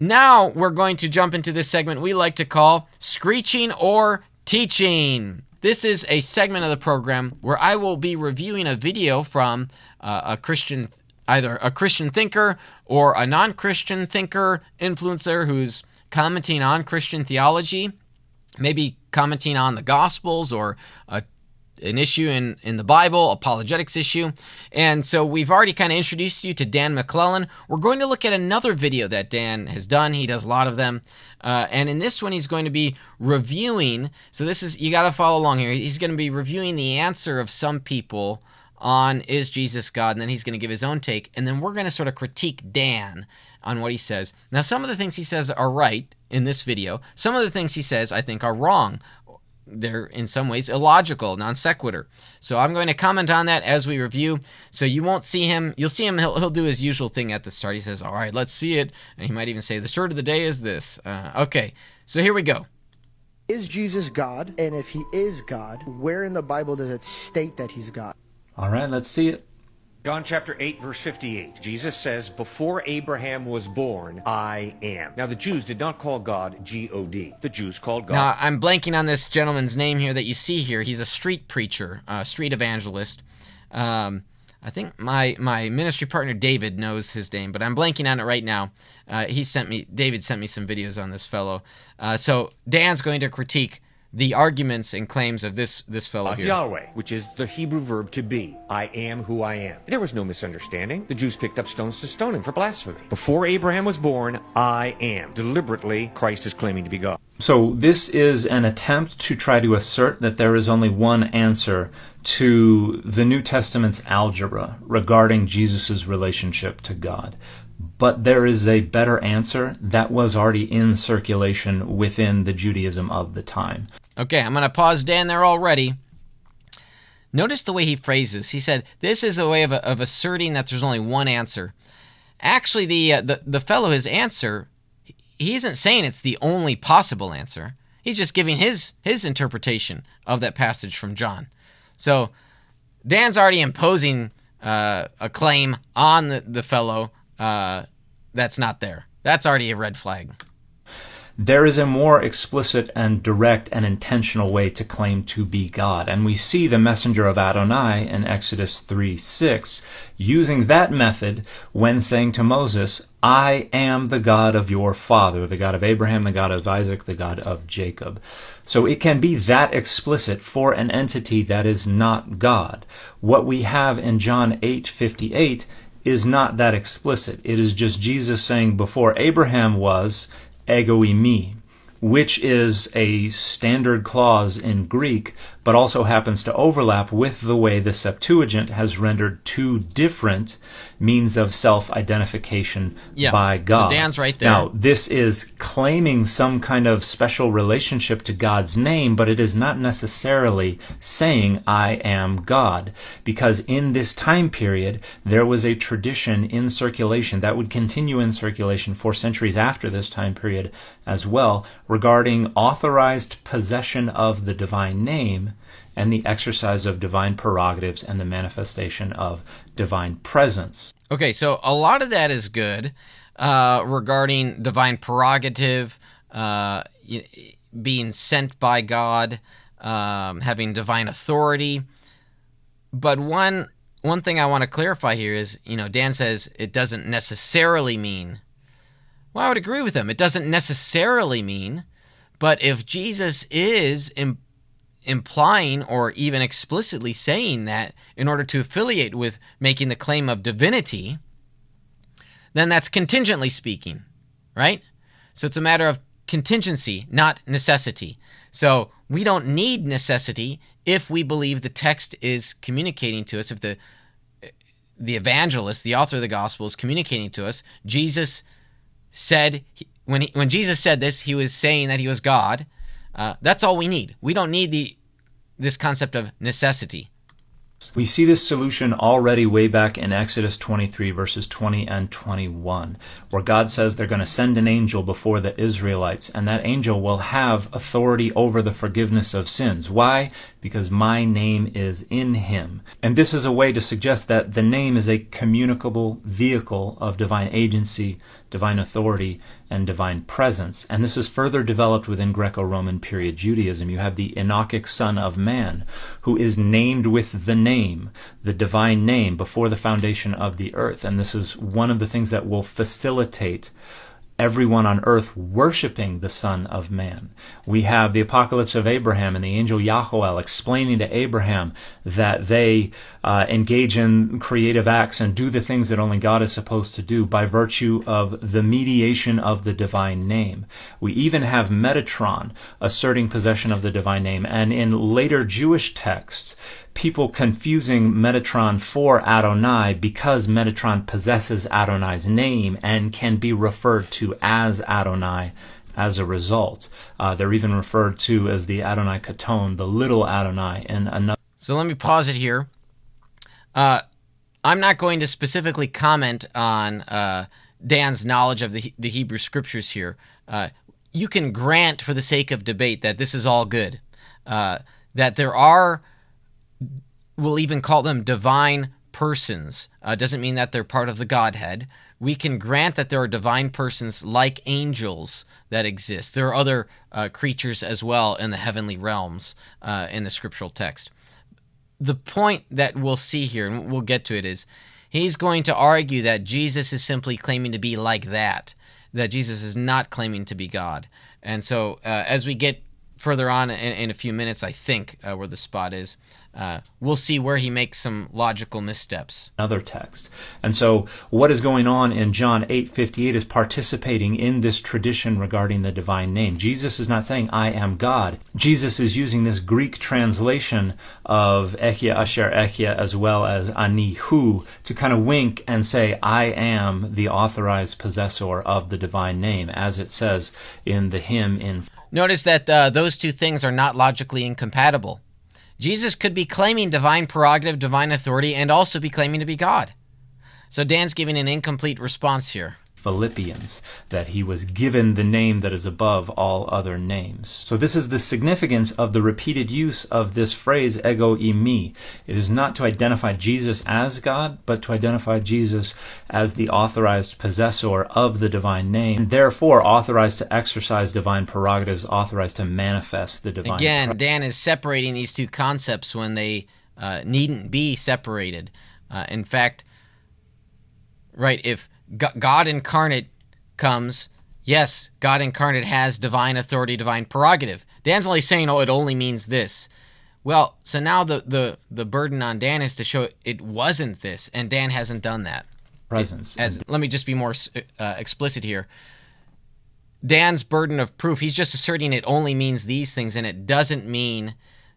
Now we're going to jump into this segment we like to call Screeching or Teaching. This is a segment of the program where I will be reviewing a video from a Christian, either a Christian thinker or a non-Christian thinker, influencer who's commenting on Christian theology, maybe commenting on the Gospels or an issue in the Bible, apologetics issue. And so we've already kind of introduced you to Dan McClellan. We're going to look at another video that Dan has done. He does a lot of them. And in this one, he's going to be reviewing. So this is, you got to follow along here. He's going to be reviewing the answer of some people on is Jesus God? And then he's going to give his own take. And then we're going to sort of critique Dan on what he says. Now, some of the things he says are right in this video. Some of the things he says, I think, are wrong. They're in some ways illogical, non sequitur. So I'm going to comment on that as we review. So you won't see him. You'll see him. He'll do his usual thing at the start. He says, all right, let's see it. And he might even say, the short of the day is this. Okay, so here we go. Is Jesus God? And if he is God, where in the Bible does it state that he's God? All right, let's see it. John chapter 8, verse 58, Jesus says, before Abraham was born, I am. Now, the Jews did not call God G-O-D. The Jews called God. Now, I'm blanking on this gentleman's name here that you see here. He's a street preacher, street evangelist. I think my ministry partner David knows his name, but I'm blanking on it right now. David sent me some videos on this fellow. So Dan's going to critique the arguments and claims of this fellow here. Yahweh, which is the Hebrew verb to be. I am who I am. There was no misunderstanding. The Jews picked up stones to stone him for blasphemy. Before Abraham was born, I am. Deliberately, Christ is claiming to be God. So this is an attempt to try to assert that there is only one answer to the New Testament's algebra regarding Jesus' relationship to God. But there is a better answer that was already in circulation within the Judaism of the time. Okay, I'm going to pause Dan there already. Notice the way he phrases. He said, this is a way of asserting that there's only one answer. Actually, the fellow, his answer, he isn't saying it's the only possible answer. He's just giving his interpretation of that passage from John. So Dan's already imposing a claim on the fellow that's not there. That's already a red flag. There is a more explicit and direct and intentional way to claim to be God. And we see the messenger of Adonai in Exodus 3:6 using that method when saying to Moses, I am the God of your father, the God of Abraham, the God of Isaac, the God of Jacob. So it can be that explicit for an entity that is not God. What we have in John 8:58 is not that explicit. It is just Jesus saying, before Abraham was, ego eimi, which is a standard clause in Greek, but also happens to overlap with the way the Septuagint has rendered two different means of self-identification by God. So Dan's right there. Now, this is claiming some kind of special relationship to God's name, but it is not necessarily saying, I am God, because in this time period, there was a tradition in circulation that would continue in circulation for centuries after this time period as well, regarding authorized possession of the divine name and the exercise of divine prerogatives and the manifestation of divine presence. Okay, so a lot of that is good regarding divine prerogative, being sent by God, having divine authority. But one thing I want to clarify here is, Dan says it doesn't necessarily mean. Well, I would agree with him. It doesn't necessarily mean, but if Jesus is implying or even explicitly saying that in order to affiliate with making the claim of divinity, then that's contingently speaking, right? So it's a matter of contingency, not necessity. So we don't need necessity if we believe the text is communicating to us, if the evangelist, the author of the gospel, is communicating to us. Jesus said, when Jesus said this, he was saying that he was God. That's all we need. We don't need this concept of necessity. We see this solution already way back in Exodus 23, verses 20 and 21, where God says they're going to send an angel before the Israelites, and that angel will have authority over the forgiveness of sins. Why? Because my name is in him. And this is a way to suggest that the name is a communicable vehicle of divine agency divine authority, and divine presence. And this is further developed within Greco-Roman period Judaism. You have the Enochic Son of Man, who is named with the name, the divine name, before the foundation of the earth. And this is one of the things that will facilitate everyone on earth worshiping the Son of Man. We have the apocalypse of Abraham and the angel Yahuel explaining to Abraham that they engage in creative acts and do the things that only God is supposed to do by virtue of the mediation of the divine name. We even have Metatron asserting possession of the divine name, and in later Jewish texts, people confusing Metatron for Adonai because Metatron possesses Adonai's name and can be referred to as Adonai as a result. They're even referred to as the Adonai Katon, the little Adonai, in another. So let me pause it here. I'm not going to specifically comment on Dan's knowledge of the Hebrew Scriptures here. You can grant for the sake of debate that this is all good, that there are, we'll even call them divine persons. Doesn't mean that they're part of the Godhead. We can grant that there are divine persons like angels that exist. There are other creatures as well in the heavenly realms in the scriptural text. The point that we'll see here, and we'll get to it, is he's going to argue that Jesus is simply claiming to be like that Jesus is not claiming to be God. And so as we get further on in a few minutes, I think, where the spot is, we'll see where he makes some logical missteps. Another text. And so what is going on in John 8:58 is participating in this tradition regarding the divine name. Jesus is not saying, I am God. Jesus is using this Greek translation of Echia Asher Echia as well as Ani Hu to kind of wink and say, I am the authorized possessor of the divine name, as it says in the hymn in... Notice that those two things are not logically incompatible. Jesus could be claiming divine prerogative, divine authority, and also be claiming to be God. So Dan's giving an incomplete response here. Philippians, that he was given the name that is above all other names. So this is the significance of the repeated use of this phrase, ego eimi. It is not to identify Jesus as God, but to identify Jesus as the authorized possessor of the divine name, and therefore authorized to exercise divine prerogatives, authorized to manifest the divine. Again, Dan is separating these two concepts when they needn't be separated. In fact, right, if God incarnate comes, yes, God incarnate has divine authority, divine prerogative. Dan's only saying, oh, it only means this. Well, so now the burden on Dan is to show it wasn't this, and Dan hasn't done that. Presence. Let me just be more explicit here. Dan's burden of proof, he's just asserting it only means these things, and it doesn't mean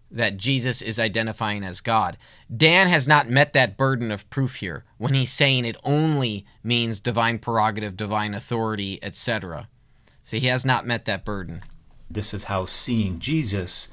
that Jesus is identifying as God. Dan has not met that burden of proof here when he's saying it only means divine prerogative, divine authority, etc. So he has not met that burden. This is how seeing Jesus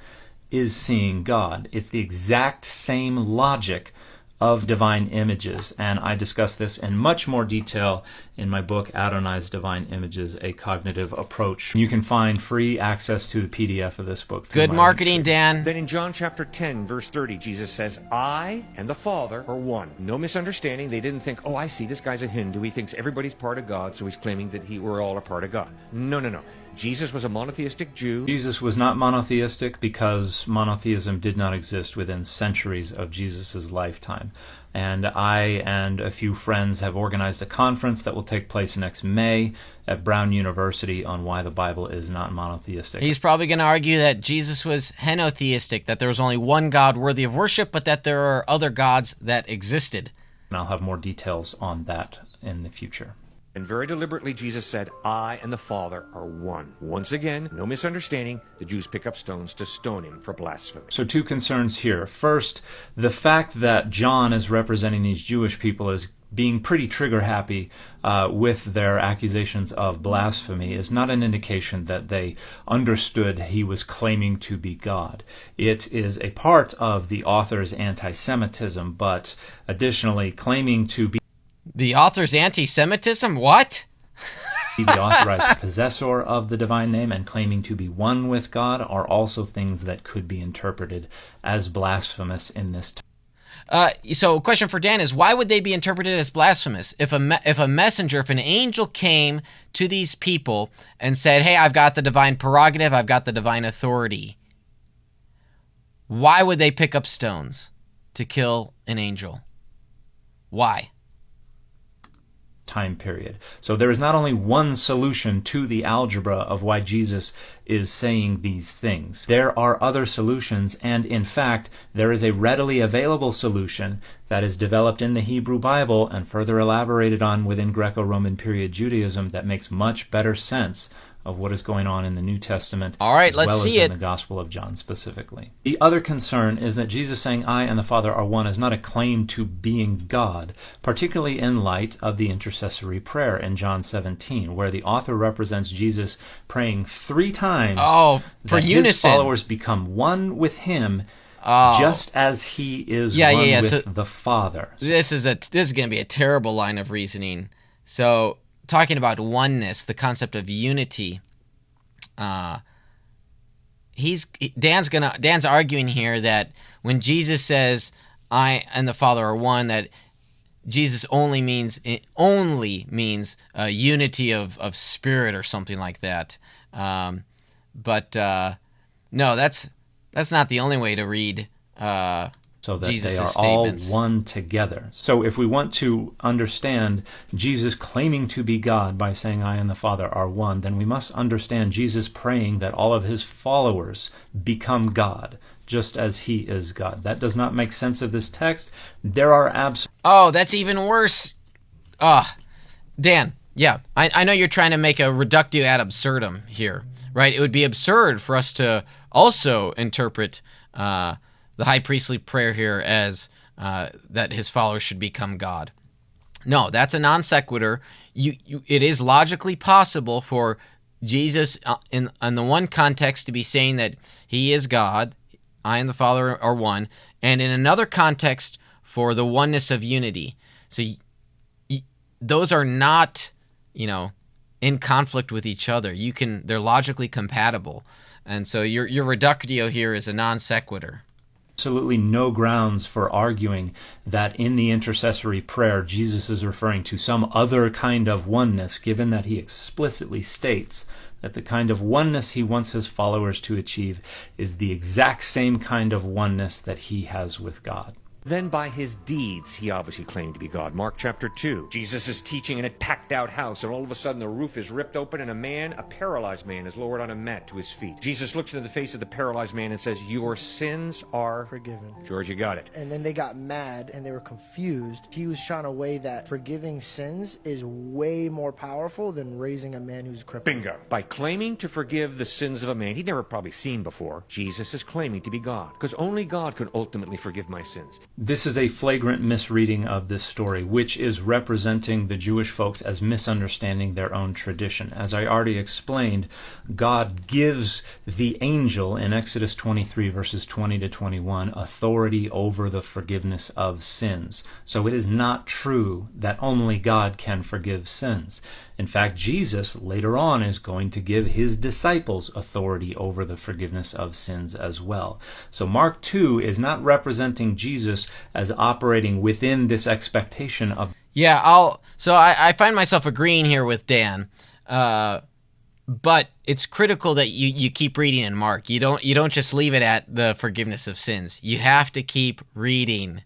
is seeing God. It's the exact same logic of divine images, and I discuss this in much more detail in my book, Adonai's Divine Images, A Cognitive Approach. You can find free access to the PDF of this book. Good marketing, Dan. Then in John chapter 10, verse 30, Jesus says, I and the Father are one. No misunderstanding. They didn't think, oh, I see, this guy's a Hindu. He thinks everybody's part of God, so he's claiming that we're all a part of God. No. Jesus was a monotheistic Jew. Jesus was not monotheistic because monotheism did not exist within centuries of Jesus' lifetime. And I and a few friends have organized a conference that will take place next May at Brown University on why the Bible is not monotheistic. He's probably going to argue that Jesus was henotheistic, that there was only one God worthy of worship, but that there are other gods that existed. And I'll have more details on that in the future. And very deliberately, Jesus said, I and the Father are one. Once again, no misunderstanding, the Jews pick up stones to stone him for blasphemy. So two concerns here. First, the fact that John is representing these Jewish people as being pretty trigger-happy with their accusations of blasphemy is not an indication that they understood he was claiming to be God. It is a part of the author's anti-Semitism, but additionally claiming to be the author's anti-Semitism? What? the authorized possessor of the divine name and claiming to be one with God are also things that could be interpreted as blasphemous in this time. So a question for Dan is, why would they be interpreted as blasphemous? If a messenger, if an angel came to these people and said, hey, I've got the divine prerogative, I've got the divine authority, why would they pick up stones to kill an angel? Why? Time period. So there is not only one solution to the algebra of why Jesus is saying these things. There are other solutions, and in fact, there is a readily available solution that is developed in the Hebrew Bible and further elaborated on within Greco-Roman period Judaism that makes much better sense of what is going on in the New Testament. All right, as let's well see as it. in the Gospel of John specifically. The other concern is that Jesus saying, I and the Father are one, is not a claim to being God, particularly in light of the intercessory prayer in John 17, where the author represents Jesus praying 3 times for that unison. his followers become one with him, just as he is one with So the Father. This is going to be a terrible line of reasoning. So, talking about oneness, the concept of unity, Dan's arguing here that when Jesus says, I and the Father are one, that Jesus only means unity of spirit or something like that. But no, that's not the only way to read so that Jesus' they are statements. all one together. So if we want to understand Jesus claiming to be God by saying, I and the Father are one, then we must understand Jesus praying that all of his followers become God, just as he is God. That does not make sense of this text. There are Oh, that's even worse. Dan, yeah, I know you're trying to make a reductio ad absurdum here, right? It would be absurd for us to also interpret the high priestly prayer here as that his followers should become God. No, that's a non sequitur. It is logically possible for Jesus in the one context to be saying that he is God, I and the Father are one, and in another context for the oneness of unity. So those are not, in conflict with each other. They're logically compatible. And so your reductio here is a non sequitur. Absolutely no grounds for arguing that in the intercessory prayer Jesus is referring to some other kind of oneness, given that he explicitly states that the kind of oneness he wants his followers to achieve is the exact same kind of oneness that he has with God. Then by his deeds, he obviously claimed to be God. Mark chapter 2. Jesus is teaching in a packed-out house, and all of a sudden the roof is ripped open, and a paralyzed man, is lowered on a mat to his feet. Jesus looks into the face of the paralyzed man and says, your sins are forgiven. George, you got it. And then they got mad, and they were confused. He was trying to weigh that forgiving sins is way more powerful than raising a man who's crippled. Bingo. By claiming to forgive the sins of a man he'd never probably seen before, Jesus is claiming to be God, because only God can ultimately forgive my sins. This is a flagrant misreading of this story, which is representing the Jewish folks as misunderstanding their own tradition. As I already explained, God gives the angel in Exodus 23, verses 20 to 21, authority over the forgiveness of sins. So it is not true that only God can forgive sins. In fact, Jesus later on is going to give his disciples authority over the forgiveness of sins as well. So Mark 2 is not representing Jesus as operating within this expectation of... Yeah, I find myself agreeing here with Dan, but it's critical that you keep reading in Mark. You don't just leave it at the forgiveness of sins. You have to keep reading.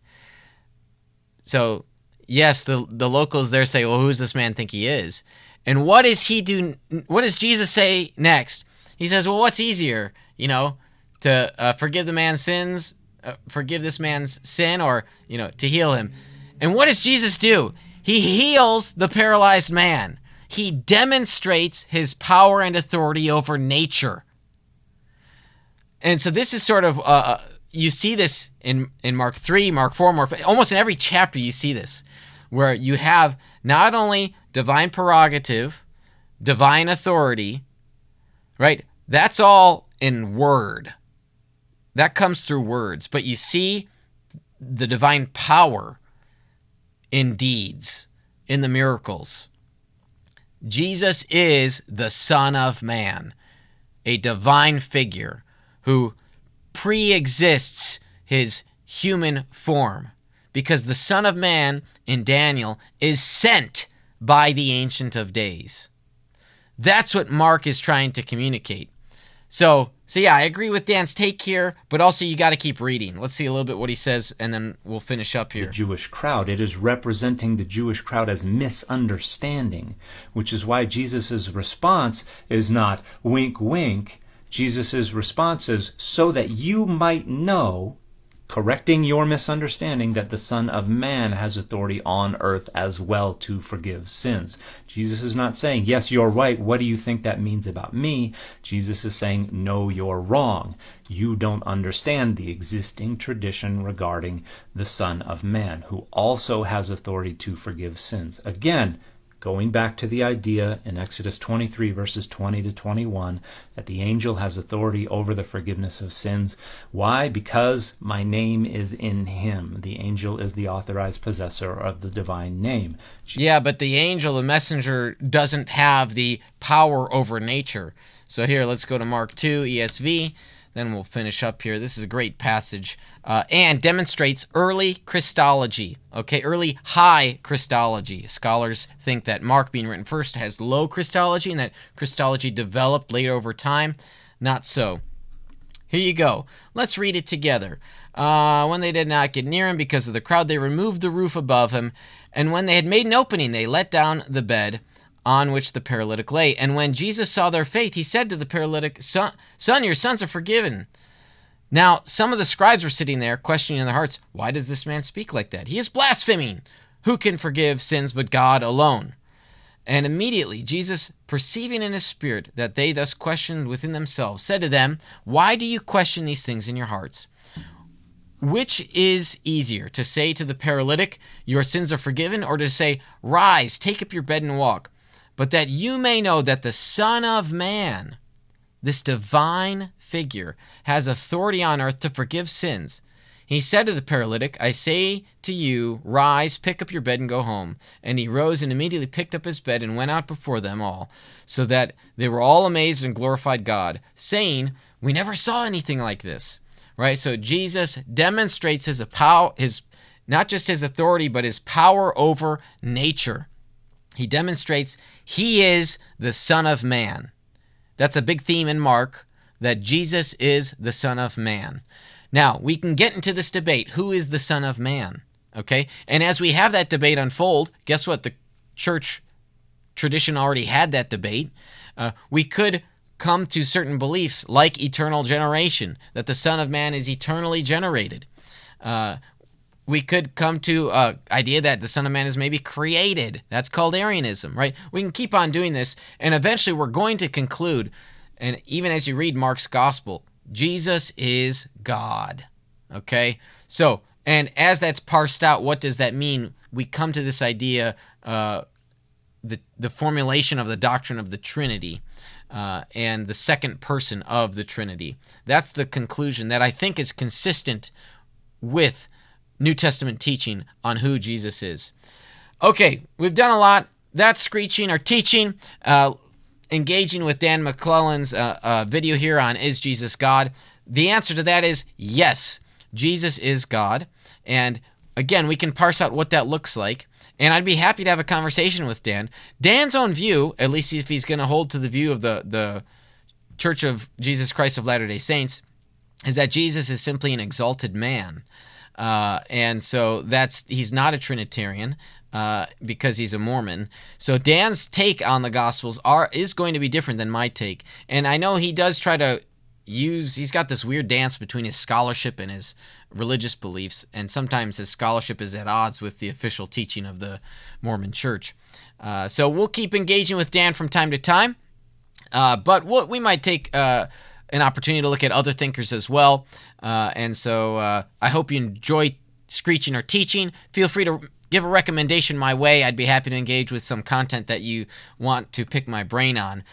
So, yes, the locals there say, well, who does this man think he is? And what does he do? What does Jesus say next? He says, well, what's easier, to forgive the man's sins, forgive this man's sin, or, to heal him? And what does Jesus do? He heals the paralyzed man. He demonstrates his power and authority over nature. And so this is sort of, you see this in Mark 3, Mark 4, almost in every chapter you see this, where you have not only divine prerogative, divine authority, right? That's all in word. That comes through words. But you see the divine power in deeds, in the miracles. Jesus is the Son of Man, a divine figure who pre-exists his human form. because the Son of Man in Daniel is sent by the Ancient of Days. That's what Mark is trying to communicate. So yeah, I agree with Dan's take here, but also you got to keep reading. Let's see a little bit what he says, and then we'll finish up here. The Jewish crowd. It is representing the Jewish crowd as misunderstanding, which is why Jesus' response is not wink, wink. Jesus' response is so that you might know, correcting your misunderstanding, that the Son of Man has authority on earth as well to forgive sins. Jesus is not saying, yes, you're right. What do you think that means about me? Jesus is saying, no, you're wrong. You don't understand the existing tradition regarding the Son of Man, who also has authority to forgive sins. Again, going back to the idea in Exodus 23, verses 20 to 21, that the angel has authority over the forgiveness of sins. Why? Because my name is in him. The angel is the authorized possessor of the divine name. Yeah, but the angel, the messenger, doesn't have the power over nature. So here, let's go to Mark 2, ESV. Then we'll finish up here. This is a great passage. And demonstrates early Christology. Okay, early high Christology. Scholars think that Mark, being written first, has low Christology, and that Christology developed later over time. Not so. Here you go. Let's read it together. When they did not get near him because of the crowd, they removed the roof above him. And when they had made an opening, they let down the bed on which the paralytic lay. And when Jesus saw their faith, he said to the paralytic, Son, your sins are forgiven. Now, some of the scribes were sitting there, questioning in their hearts, why does this man speak like that? He is blaspheming. Who can forgive sins but God alone? And immediately Jesus, perceiving in his spirit that they thus questioned within themselves, said to them, why do you question these things in your hearts? Which is easier, to say to the paralytic, your sins are forgiven, or to say, rise, take up your bed and walk? But that you may know that the Son of Man, this divine figure, has authority on earth to forgive sins. He said to the paralytic, I say to you, rise, pick up your bed and go home. And he rose and immediately picked up his bed and went out before them all, so that they were all amazed and glorified God, saying, we never saw anything like this. Right? So Jesus demonstrates his not just his authority, but his power over nature. He demonstrates he is the Son of Man. That's a big theme in Mark, that Jesus is the Son of Man. Now, we can get into this debate. Who is the Son of Man? Okay? And as we have that debate unfold, guess what? The church tradition already had that debate. We could come to certain beliefs like eternal generation, that the Son of Man is eternally generated. We could come to an idea that the Son of Man is maybe created. That's called Arianism, right? We can keep on doing this, and eventually we're going to conclude, and even as you read Mark's gospel, Jesus is God, okay? So, and as that's parsed out, what does that mean? We come to this idea, the formulation of the doctrine of the Trinity, and the second person of the Trinity. That's the conclusion that I think is consistent with New Testament teaching on who Jesus is. Okay, we've done a lot. That's Screeching or Teaching, engaging with Dan McClellan's video here on Is Jesus God? The answer to that is yes, Jesus is God. And again, we can parse out what that looks like. And I'd be happy to have a conversation with Dan. Dan's own view, at least if he's going to hold to the view of the Church of Jesus Christ of Latter-day Saints, is that Jesus is simply an exalted man. And so he's not a Trinitarian because he's a Mormon. So Dan's take on the Gospels is going to be different than my take. And I know he does try to he's got this weird dance between his scholarship and his religious beliefs, and sometimes his scholarship is at odds with the official teaching of the Mormon Church. So we'll keep engaging with Dan from time to time, but we might take an opportunity to look at other thinkers as well. And so I hope you enjoy Screeching or Teaching. Feel free to give a recommendation my way. I'd be happy to engage with some content that you want to pick my brain on.